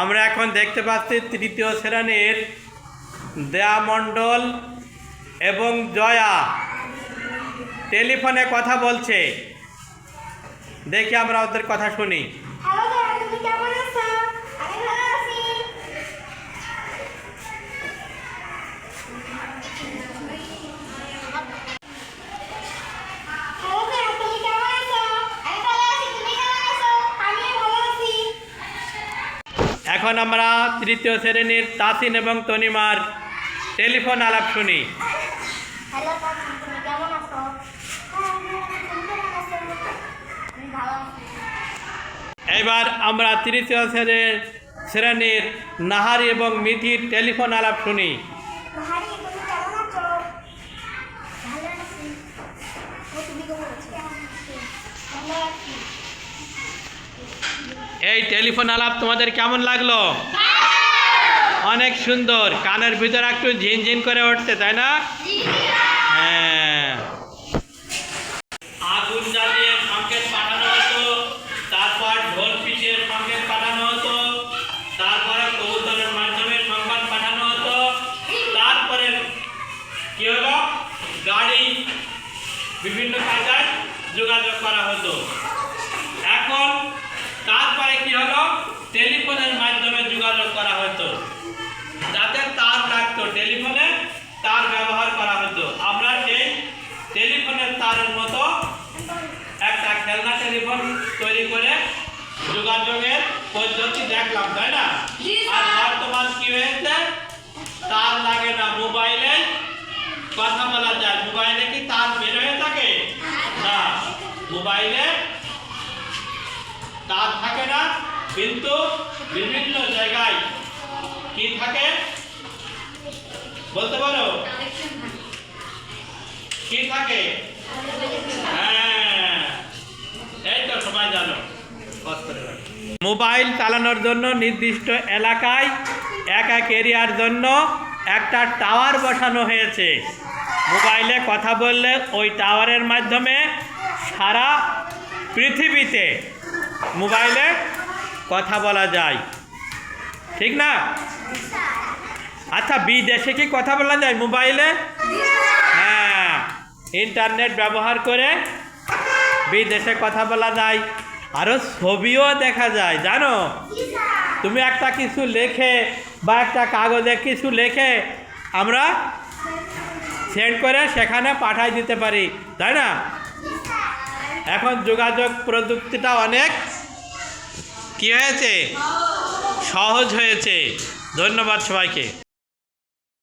আমরা এখন দেখতে পাচ্ছি তৃতীয় শ্রেণীর দেয়া মণ্ডল এবং জয়া টেলিফোনে কথা বলছে। দেখি আমরা ওদের কথা শুনি। এখন আমরা তৃতীয় শ্রেণীর তাসিন এবং তনিমার টেলিফোন আলাপ শুনি। এবার আমরা তৃতীয় শ্রেণীর নাহারি এবং মিঠির টেলিফোন আলাপ শুনি। এই টেলিফোন আলাপ তোমাদের কেমন লাগলো? অনেক সুন্দর, কানের ভিতরে একটু ঝিনঝিন করে উঠছে, তাই না? হ্যাঁ। আগুন জ্বালিয়ে সংকেত পাঠানো হতো, তারপর ঢোল পিটিয়ে সংকেত পাঠানো হতো, তারপরে কবুতরের মাধ্যমে সংবাদ পাঠানো হতো, তারপরে কি হলো, গাড়ি বিভিন্ন কাজে যোগাযোগ করা হতো। এখন তারপরে কি হলো, টেলিফোনের মাধ্যমে যোগাযোগ করা হতো, যাতে তার লাগতো, টেলিফোনে তার ব্যবহার করা হতো। আমরা এই টেলিফোনের তারের মতো একটা খেলনা টেলিফোন তৈরি করে যোগাযোগের পদ্ধতি দেখলাম, তাই না? আর বর্তমান কি হয়েছে, তার লাগে না, মোবাইলে কথা বলা যায়। মোবাইলে কি তার বের হয়ে থাকে? না, মোবাইলে তার থাকে না, কিন্তু বিভিন্ন জায়গায় কি থাকে বলতে পারো? কি থাকে? হ্যাঁ, এই তো সবাই জানো। মোবাইল চালানোর জন্য নির্দিষ্ট এলাকায় এক এরিয়ার জন্য একটা টাওয়ার বসানো হয়েছে। মোবাইলে কথা বললে ওই টাওয়ারের মাধ্যমে সারা পৃথিবীতে মোবাইলে কথা বলা যায়, ঠিক না? আচ্ছা, বিদেশে কি কথা বলা যায় মোবাইলে? হ্যাঁ, ইন্টারনেট ব্যবহার করে বিদেশে কথা বলা যায়, আরও ছবিও দেখা যায়, জানো? তুমি একটা কিছু লেখে বা একটা কাগজে কিছু লেখে আমরা সেন্ড করে সেখানে পাঠাই দিতে পারি, তাই না? এখন যোগাযোগ প্রযুক্তিটা অনেক কি হয়েছে, সহজ হয়েছে। ধন্যবাদ সবাইকে।